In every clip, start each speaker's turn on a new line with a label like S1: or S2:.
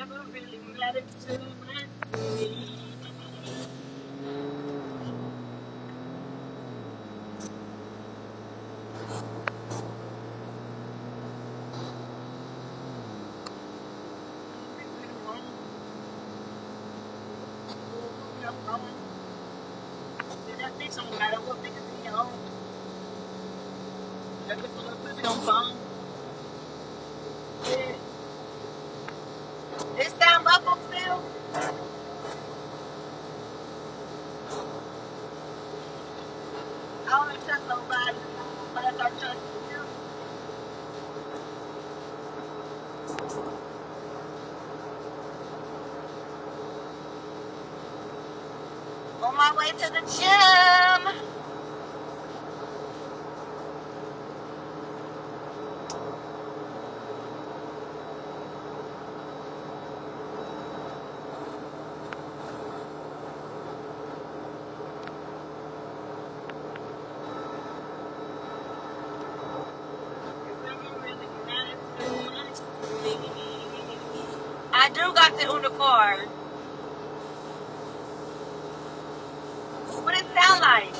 S1: never really mattered too much to me. That bitch don't matter what niggas be on. That bitch will put it on phone. Yeah. This sound muffled still? I don't trust nobody unless I trust you. On my way to the gym. I do got the unicorn. What it sound like?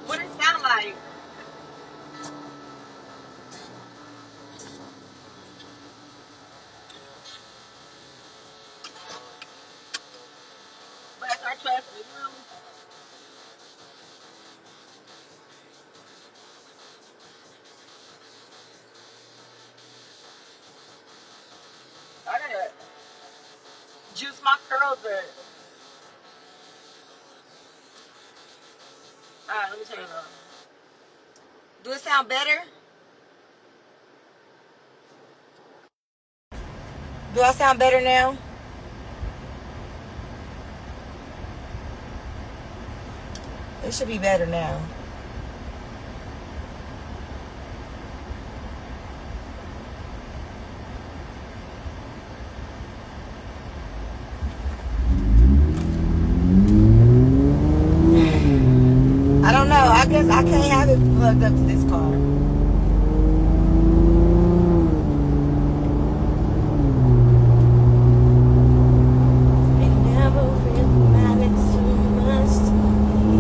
S1: What it sound like? But I trust you. I gotta juice my curls up. Alright, let me turn it on. Do it sound better? Do I sound better now? It should be better now. I don't know. I guess I can't have it plugged up to this car. It never really mattered too much to me.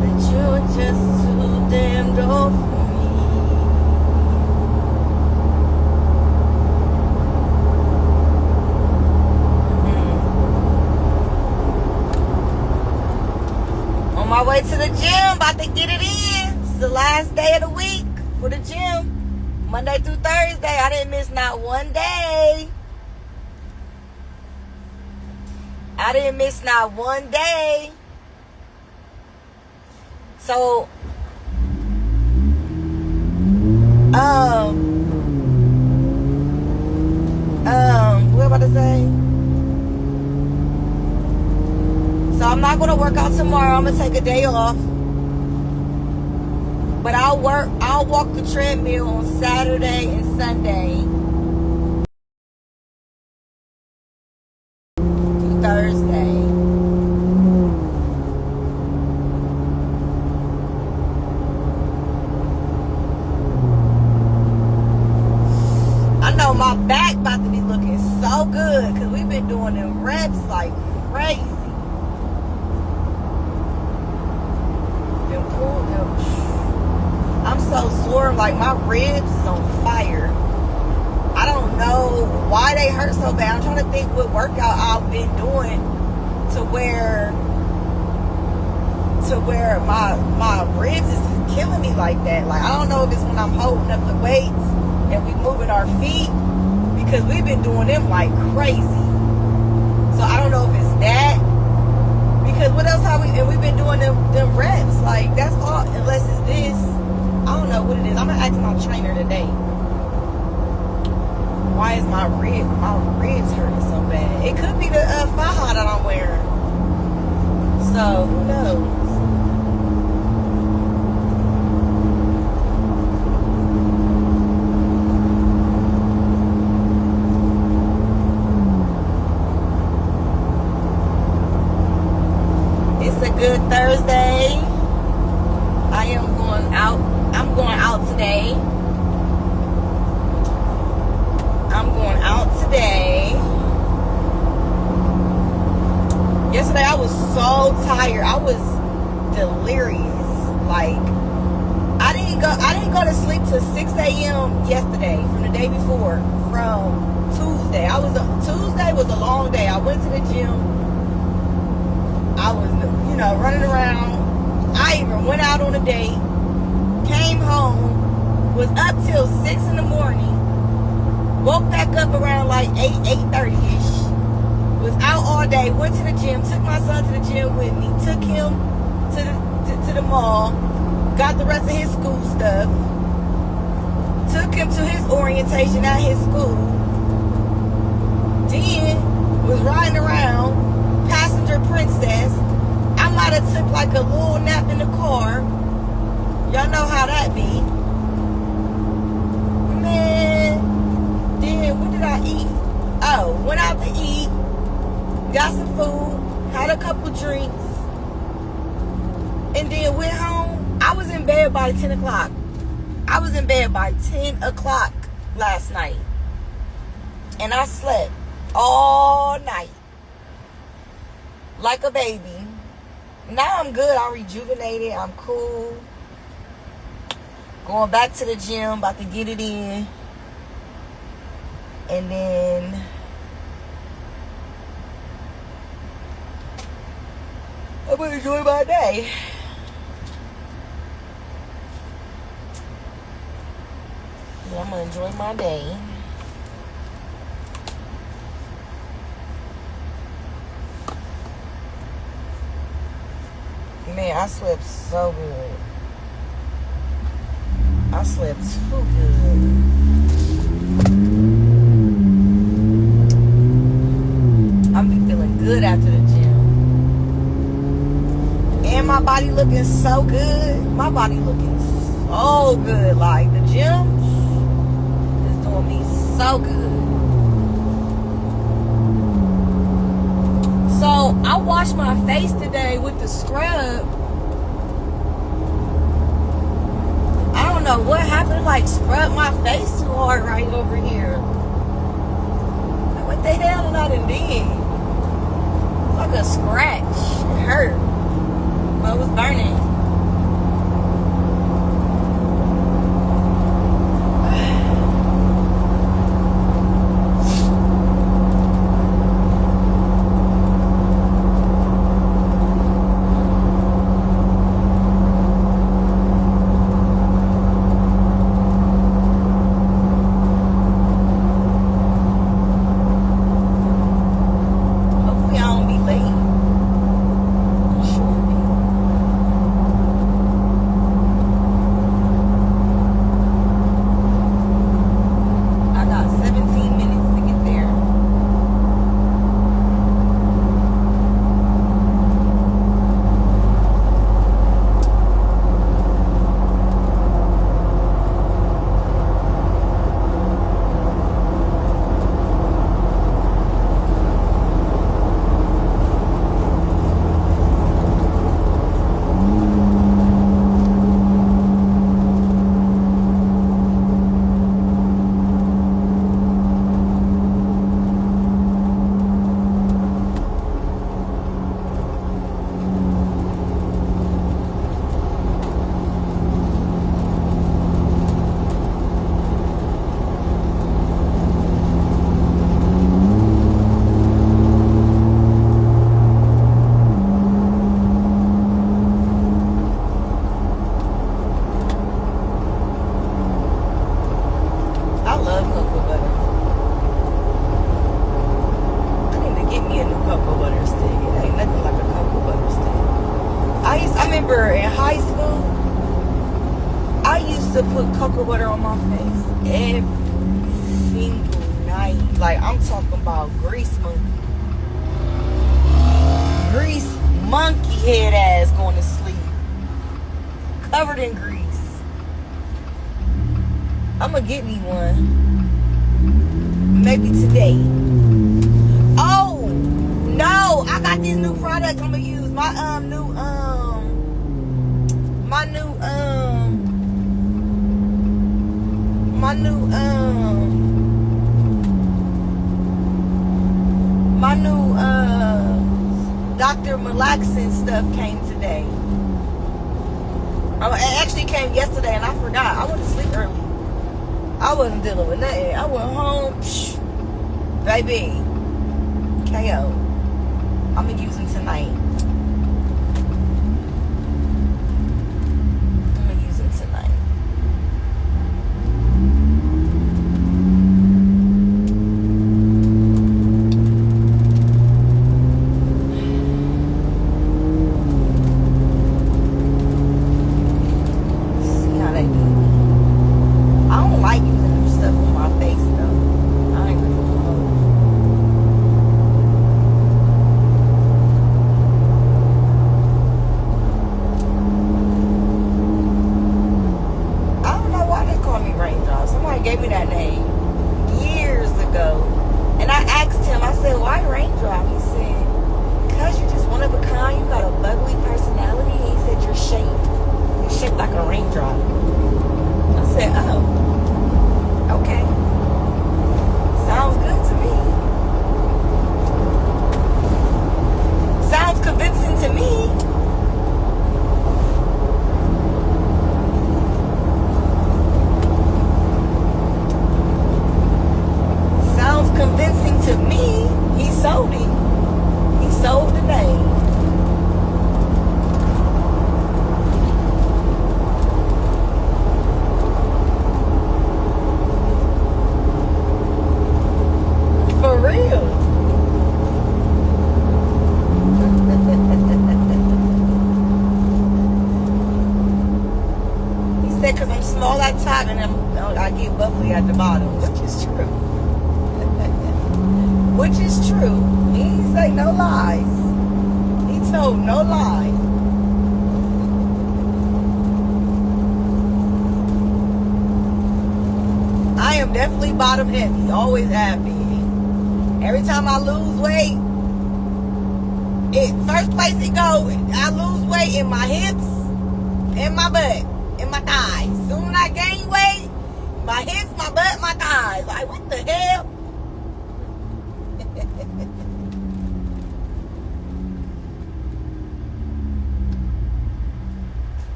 S1: But you were just too damn old for me. On my way to the gym, about to get it in. It's the last day of the week for the gym. Monday through Thursday. I didn't miss not one day. I didn't miss not one day. So, what am I about to say? So I'm not going to work out tomorrow. I'm going to take a day off. But I'll walk the treadmill on Saturday and Sunday through Thursday. I know my back about to be looking so good because we've been doing them reps like crazy. I'm so sore, like my ribs is on fire. I don't know why they hurt so bad. I'm trying to think what workout I've been doing to where my ribs is killing me like that. Like I don't know if it's when I'm holding up the weights and we moving our feet because we've been doing them like crazy. So I don't know if it's that. Because what else have we've been doing them reps. Like that's all, unless it's this. I don't know what it is. I'm gonna ask my trainer today. Why is my ribs hurting so bad? It could be the faja that I'm wearing. So who knows? Thursday. I am going out. I'm going out today. I'm going out today. Yesterday I was so tired. I was delirious. Like I didn't go to sleep till 6 a.m. yesterday from the day before. From Tuesday. Tuesday was a long day. I went to the gym. I was, running around. I even went out on a date. Came home. Was up till 6 in the morning. Woke back up around like 8:30ish. Was out all day. Went to the gym. Took my son to the gym with me. Took him to the mall. Got the rest of his school stuff. Took him to his orientation at his school. Then was riding around. Passenger princess. I might have took like a little nap in the car. Y'all know how that be. Man. Then what did I eat? Oh, went out to eat. Got some food. Had a couple drinks. And then went home. I was in bed by 10 o'clock. I was in bed by 10 o'clock last night. And I slept all night. Like a baby. Now I'm good. I'm rejuvenated. I'm cool. Going back to the gym. About to get it in. And then I'm going to enjoy my day. Yeah, I'm going to enjoy my day. Man, I slept so good. I slept too good. I'm be feeling good after the gym. And my body looking so good. My body looking so good. Like the gym is doing me so good. So I washed my face today with the scrub. I don't know what happened. Like scrub my face too hard right over here. What the hell did I done did? Like a scratch. It hurt. But it was burning. remember in high school, I used to put cocoa butter on my face every single night. Like, I'm talking about grease monkey. Grease monkey head ass going to sleep. Covered in grease. I'm gonna get me one. Maybe today. Oh, no. I got this new product I'm gonna use. My new the relaxing stuff came today. Oh, it actually came yesterday and I forgot. I went to sleep early. I wasn't dealing with nothing. I went home, baby, KO. I'm gonna use them tonight. Gave me that name years ago, and I asked him, I said, why Raindrop? He said, because you're just one of a kind, you got a bubbly personality. He said, you're shaped like a raindrop. I said, oh, okay, sounds good to me, sounds convincing to me. Convincing to me. He sold it. He sold the name. For real. He said because I'm small at the top and I get bubbly at the bottom, which is true. Which is true. He ain't say no lies. He told no lie. I am definitely bottom heavy. Always have been. Every time I lose weight, first place it go, I lose weight in my hips, in my butt, in my thighs. Soon I gain weight, my hips, my butt, my thighs. Like, what the hell?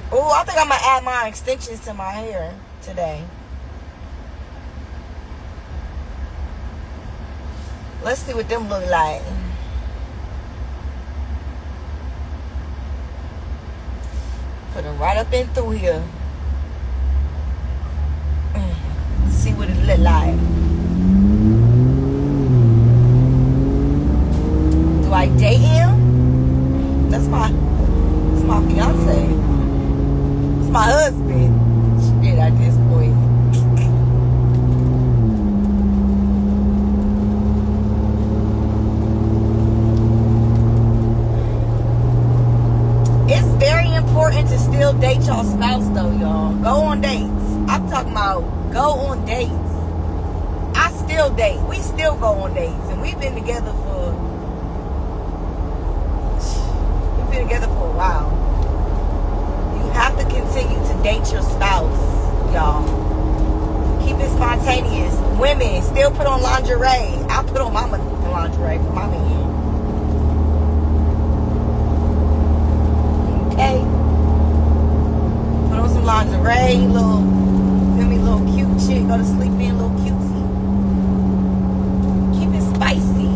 S1: Oh, I think I'm going to add my extensions to my hair today. Let's see what them look like. Put them right up in through here. See what it look like. Do I date him? That's my fiance. It's my husband. Shit, at this point. It's very important to still date your spouse though, y'all. Go on dates. I'm talking about go on dates. I still date. We still go on dates. And we've been together for a while. You have to continue to date your spouse, y'all. Keep it spontaneous. Women still put on lingerie. I put on my lingerie for my man. Okay. Put on some lingerie, little cute chick. Go to sleep in, little cutesy. Keep it spicy.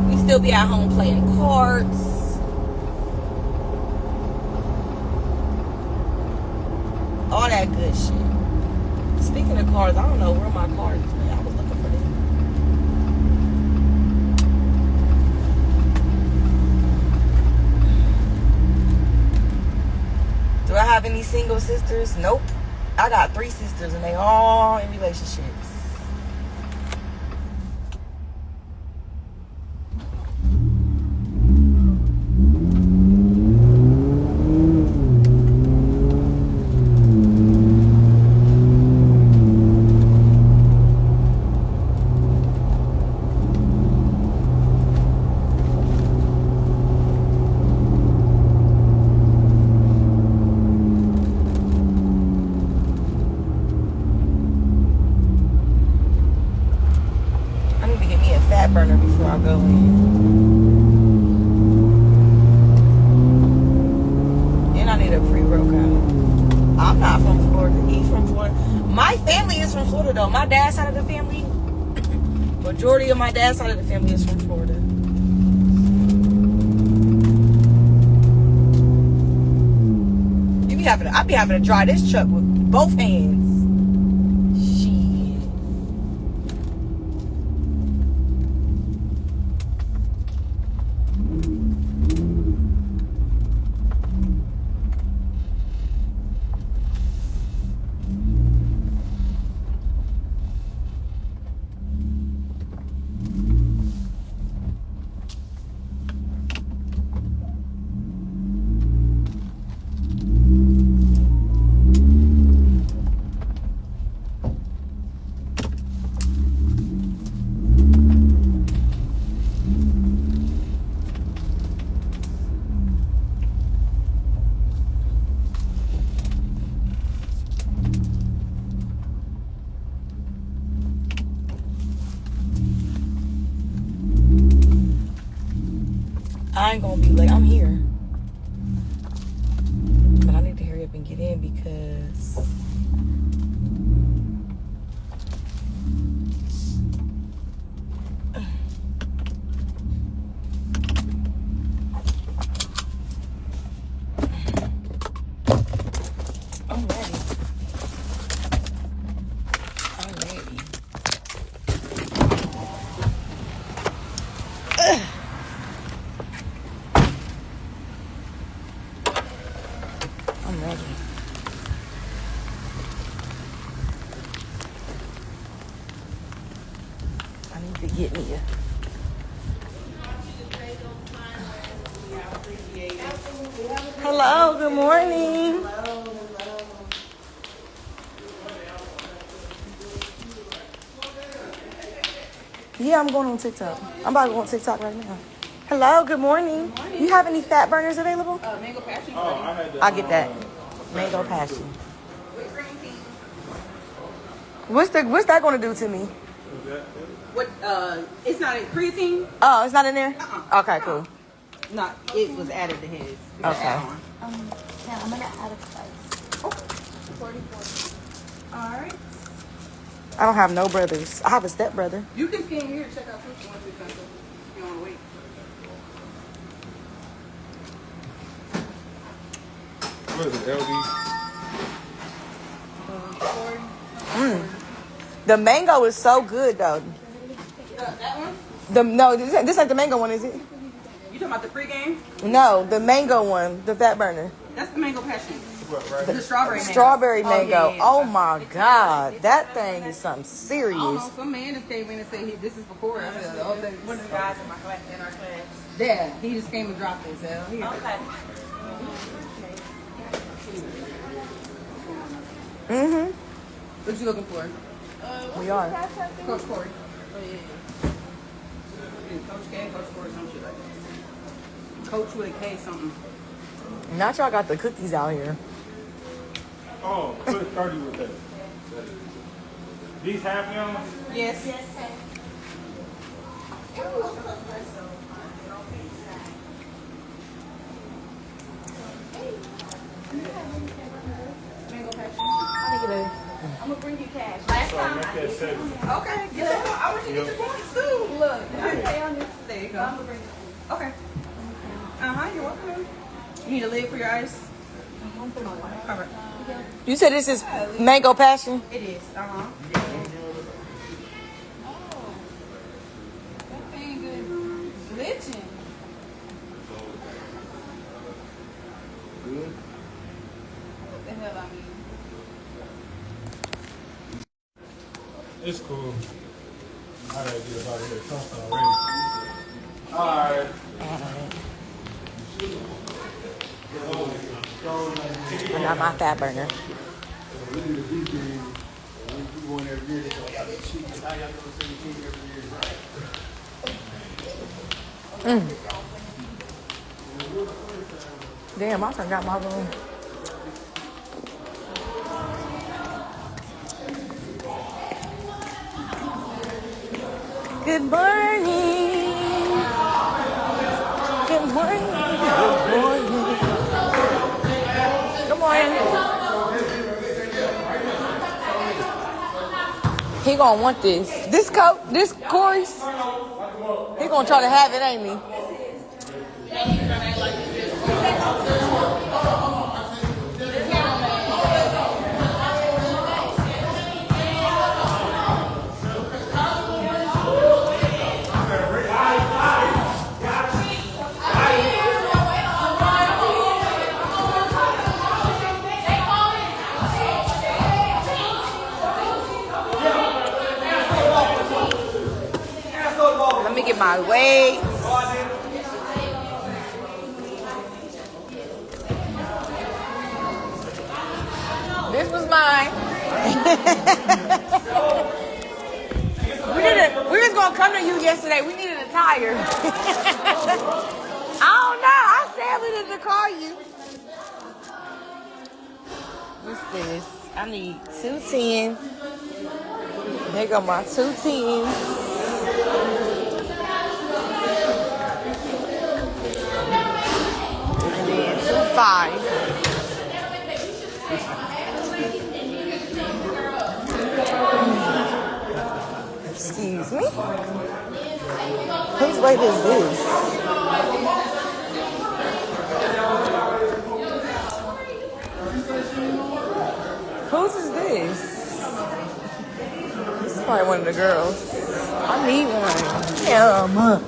S1: We still be at home playing cards. All that good shit. Speaking of cards, I don't know where my cards went. I was looking for them. Do I have any single sisters? Nope. I got 3 sisters and they all in relationships. I'll go in. And I need a pre-workout. I'm not from Florida. He's from Florida. My family is from Florida, though. My dad's side of the family, majority of my dad's side of the family is from Florida. I be having to drive this truck with both hands. Shit. I ain't gonna be late. I'm here. But I need to hurry up and get in because I'm ready. I'm ready. I'm ready. I need to get me a... Hello, good morning. Yeah, I'm going on TikTok. I'm about to go on TikTok right now. Hello, good morning. Good morning. You have any fat burners available?
S2: Mango passion.
S1: I'll get that. Mango passion. What's that going to do to me?
S2: What? It's not in creatine.
S1: Oh, it's not in there? Okay, cool.
S2: Not. It was added to his.
S1: Okay.
S3: Yeah, I'm gonna add a spice.
S2: Oh, 44. All right.
S1: I don't have no brothers. I have a step brother.
S2: You can scan here and check out food once it's done. So you don't want to wait.
S4: What is it, LD?
S1: The mango is so good though.
S2: That one?
S1: No, this ain't the mango one, is it?
S2: You talking about the pregame?
S1: No, the mango one, the fat burner.
S2: That's the mango passion.
S4: What, right?
S2: The strawberry mango.
S1: Strawberry mango.
S2: yeah, yeah.
S1: Oh my God, that thing is something
S2: I don't
S1: serious.
S2: know. Some man just came in and said, "This is for Corey." I said, "Oh,
S1: One of the guys in our class.
S2: yeah." He just came and dropped it. So here.
S1: Okay.
S2: What you looking for?
S1: We are.
S2: Coach Corey. Oh yeah. Coach K, Coach Corey, some shit like that. Coach with a K, something.
S1: Not y'all got the cookies out here.
S4: Oh, put 30 with that. These half gallons?
S2: Yes. Mango passion. I'm gonna bring you cash. Last
S4: So
S2: time.
S4: make that 70.
S2: Okay, get it. I want you to get your points too. Look, I pay on this. There you go. I'm gonna bring it. Okay. You're welcome. You need a lid for your ice? All right.
S1: You said this is mango passion?
S2: It is. That thing is glitching.
S4: Good.
S2: What the hell I mean?
S4: It's cool. I gotta get up out of here. Something already. Alright.
S1: I got my fat burner. Damn, I forgot my room. Good morning. morning. Good morning. Good morning. He gonna want this. This coat, this Corey's. He gonna try to have it, ain't he? Let me get my weights. This was mine. We was gonna come to you yesterday. We needed a tire. I don't know. I said we needed to call you. What's this? I need 2 tens. There go my 2 tens. And then 2 5s. Excuse me. Whose weight is this? Whose is this? This is probably one of the girls. I need one. Damn.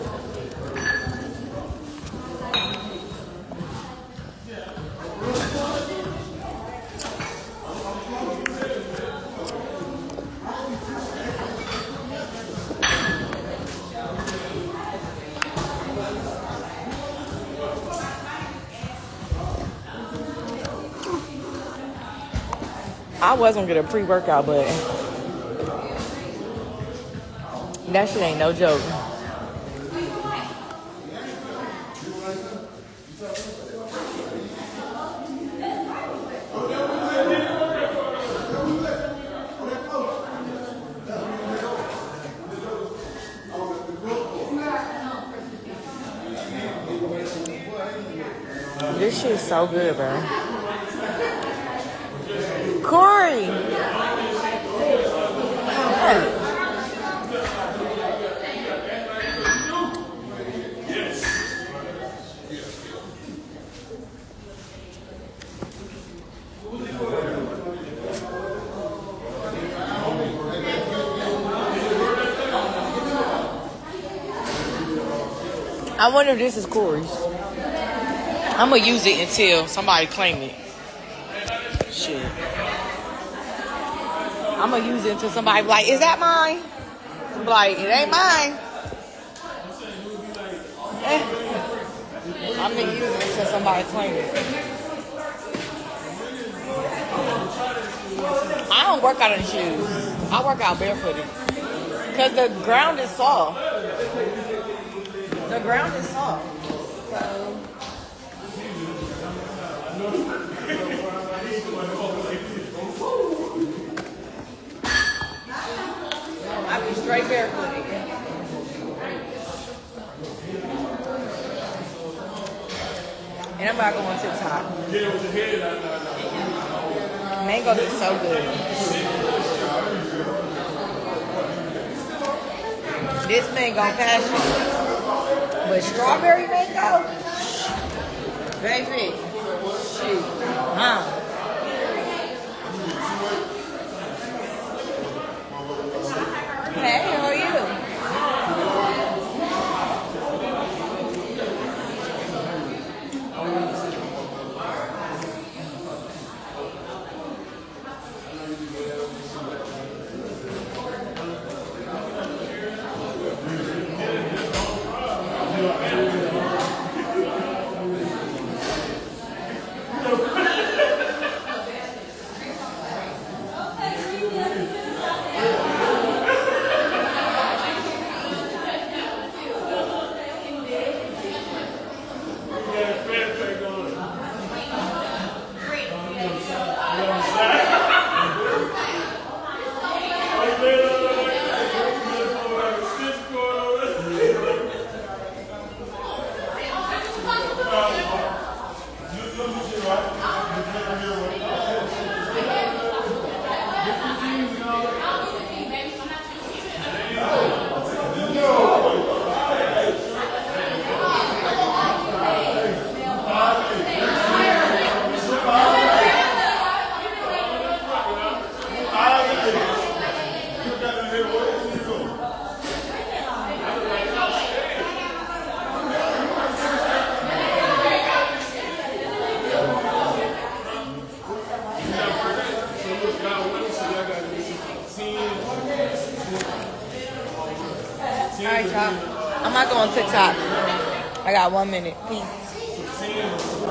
S1: I was gonna get a pre-workout, but that shit ain't no joke. This shit's so good, bro. Corey! Hey. I wonder if this is Corey's. I'm gonna use it until somebody claim it. Shit. I'm gonna use it until somebody be like, is that mine? I'm like, it ain't mine. I'm gonna use it until somebody claim it. I don't work out in shoes. I work out barefooted. Cause the ground is soft. The ground is soft. So I be straight barefooted. And I'm about to go on TikTok. Mangoes is so good. This mango passion. But strawberry mango? Baby. Shoot. Huh? Hey, how are you? All right, y'all. I'm not going TikTok. I got 1 minute. Peace.